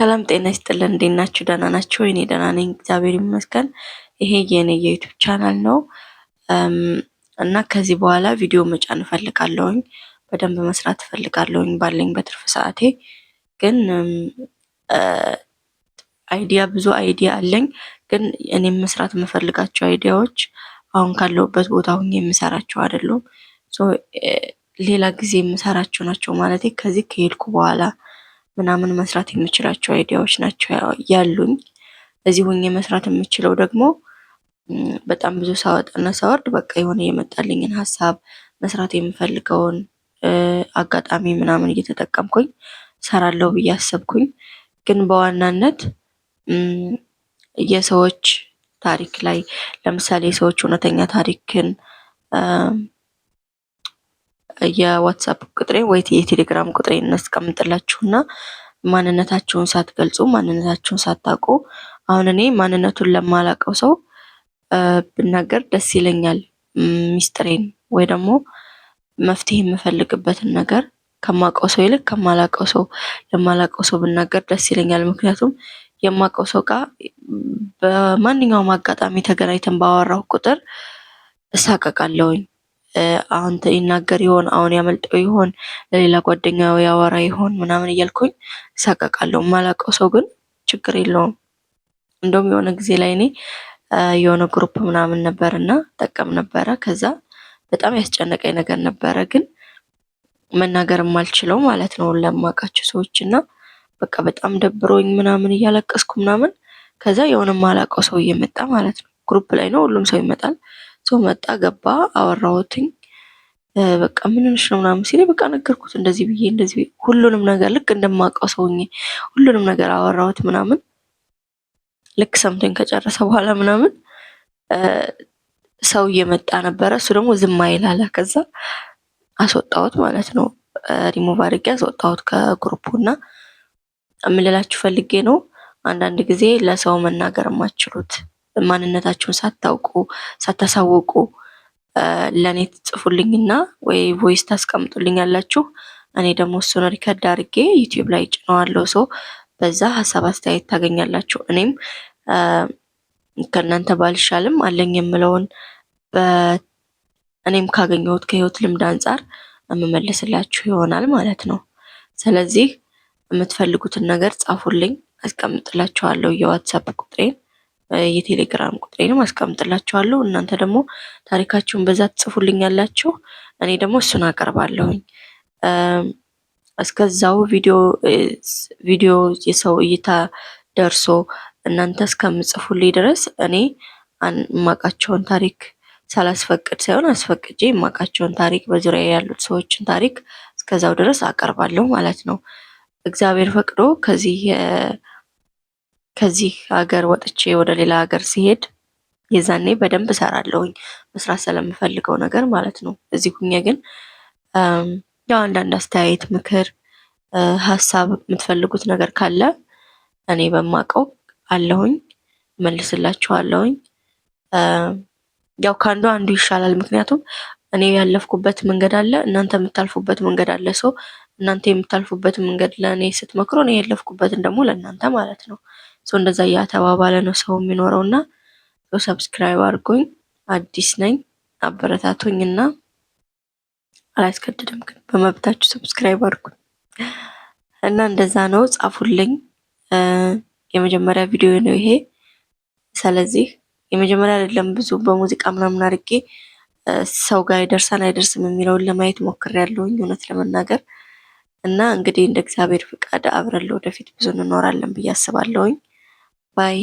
ሰላም ጤና ይስጥልን። እንዴት ናችሁ? ደህና ናችሁ? እኔ ደህና ነኝ፣ እግዚአብሔር ይመስገን። ይሄ የኔ የዩቲዩብ ቻናል ነው እና ከዚህ በኋላ ቪዲዮ መጫን እፈልጋለሁኝ፣ በደንብ መስራት እፈልጋለሁኝ ባለኝ በትርፍ ሰዓቴ። ግን ብዙ አይዲያ አለኝ፣ ግን እኔም መስራት የምፈልጋቸው አይዲያዎች አሁን ካለሁበት ቦታ ሁኜ የምሰራቸው አይደሉም። ሌላ ጊዜ የምሰራቸው ናቸው ማለት ከዚህ ከሄድኩ በኋላ ምናምን መስራት የምችላቸው አይዲያዎች ናቸው ያሉኝ። እዚህ ሆኜ መስራት የምችለው ደግሞ በጣም ብዙ ሳወጣና ሳወርድ በቃ የሆነ የመጣልኝን ሀሳብ መስራት የምፈልገውን አጋጣሚ ምናምን እየተጠቀምኩኝ ሰራለሁ ብዬ አሰብኩኝ። ግን በዋናነት የሰዎች ታሪክ ላይ ለምሳሌ የሰዎች እውነተኛ ታሪክን የዋትስአፕ ቁጥሬ ወይ የቴሌግራም ቁጥሬን እናስቀምጥላችሁና ማንነታችሁን ሳትገልጹ ማንነታችሁን ሳታውቁ አሁን እኔ ማንነቱን ለማላውቀው ሰው ብናገር ደስ ይለኛል። ሚስጥሬን ወይ ደግሞ መፍትሄ የምፈልግበትን ነገር ከማውቀው ሰው ይልቅ ከማላውቀው ሰው ለማላውቀው ሰው ብናገር ደስ ይለኛል። ምክንያቱም የማውቀው ሰው ጋር በማንኛውም አጋጣሚ ተገናኝተን ባወራሁ ቁጥር እሳቀቃለሁኝ። አሁን ይናገር ይሆን፣ አሁን ያመልጠው ይሆን፣ ለሌላ ጓደኛው ያወራ ይሆን ምናምን እያልኩኝ እሳቀቃለሁ። የማላውቀው ሰው ግን ችግር የለውም። እንደውም የሆነ ጊዜ ላይ እኔ የሆነ ግሩፕ ምናምን ነበርና ጠቀም ነበረ። ከዛ በጣም ያስጨነቀኝ ነገር ነበረ፣ ግን መናገር የማልችለው ማለት ነው ለማውቃቸው ሰዎች እና በቃ በጣም ደብሮኝ ምናምን እያለቀስኩ ምናምን ከዛ የሆነ የማላውቀው ሰው እየመጣ ማለት ነው። ግሩፕ ላይ ነው፣ ሁሉም ሰው ይመጣል። ሰው መጣ ገባ፣ አወራሁትኝ። በቃ ምን ሆነሽ ነው ምናምን ሲለኝ በቃ ነገርኩት እንደዚህ ብዬ እንደዚህ ሁሉንም ነገር ልክ እንደማውቀው ሰውኝ ሁሉንም ነገር አወራሁት ምናምን። ልክ ሰምቶኝ ከጨረሰ በኋላ ምናምን ሰው እየመጣ ነበረ። እሱ ደግሞ ዝም አይላለ። ከዛ አስወጣሁት ማለት ነው። ሪሙቭ አድርጌ አስወጣሁት ከግሩፑና እምልላችሁ ፈልጌ ነው አንዳንድ ጊዜ ለሰው መናገር የማትችሉት ማንነታችሁን ሳታውቁ ሳታሳውቁ ለኔ ትጽፉልኝና ወይ ቮይስ ታስቀምጡልኛላችሁ። እኔ ደግሞ እሱን ሪከርድ አድርጌ ዩቲዩብ ላይ ጭነዋለሁ። ሰው በዛ ሀሳብ አስተያየት ታገኛላችሁ። እኔም ከእናንተ ባልሻልም አለኝ የምለውን እኔም ካገኘሁት ከህይወት ልምድ አንጻር የምመልስላችሁ ይሆናል ማለት ነው። ስለዚህ የምትፈልጉትን ነገር ጻፉልኝ፣ አስቀምጥላችኋለሁ። የዋትስአፕ ቁጥሬን የቴሌግራም ቁጥሬንም አስቀምጥላችኋለሁ። እናንተ ደግሞ ታሪካችሁን በዛ ትጽፉልኛላችሁ፣ እኔ ደግሞ እሱን አቀርባለሁኝ። እስከዛው ቪዲዮ የሰው እይታ ደርሶ እናንተ እስከምጽፉልኝ ድረስ እኔ የማውቃቸውን ታሪክ ሳላስፈቅድ ሳይሆን አስፈቅጄ የማውቃቸውን ታሪክ በዙሪያ ያሉት ሰዎችን ታሪክ እስከዛው ድረስ አቀርባለሁ ማለት ነው። እግዚአብሔር ፈቅዶ ከዚህ ሀገር ወጥቼ ወደ ሌላ ሀገር ሲሄድ የዛኔ በደንብ እሰራለሁኝ መስራት ስለምፈልገው ነገር ማለት ነው። እዚህ ሁኜ ግን ያው አንዳንድ አስተያየት፣ ምክር፣ ሀሳብ የምትፈልጉት ነገር ካለ እኔ በማውቀው አለሁኝ መልስላችኋለሁኝ። ያው ከአንዱ አንዱ ይሻላል። ምክንያቱም እኔ ያለፍኩበት መንገድ አለ፣ እናንተ የምታልፉበት መንገድ አለ። ሰው እናንተ የምታልፉበት መንገድ ለእኔ ስትመክሩ እኔ ያለፍኩበትን ደግሞ ለእናንተ ማለት ነው። ሰው እንደዛ እያተባባለ ነው ሰው የሚኖረውና ሰው ሰብስክራይብ አድርጎኝ፣ አዲስ ነኝ አበረታቶኝ እና አላስገድድም፣ ግን በመብታችሁ ሰብስክራይብ አድርጉኝ እና እንደዛ ነው። ጻፉልኝ። የመጀመሪያ ቪዲዮ ነው ይሄ። ስለዚህ የመጀመሪያ አይደለም፣ ብዙ በሙዚቃ ምናምን አድርጌ ሰው ጋር ይደርሳል አይደርስም የሚለውን ለማየት ሞክሬያለሁኝ እውነት ለመናገር እና እንግዲህ እንደ እግዚአብሔር ፍቃድ አብረን ወደፊት ብዙ እንኖራለን ብዬ አስባለሁኝ። ባይ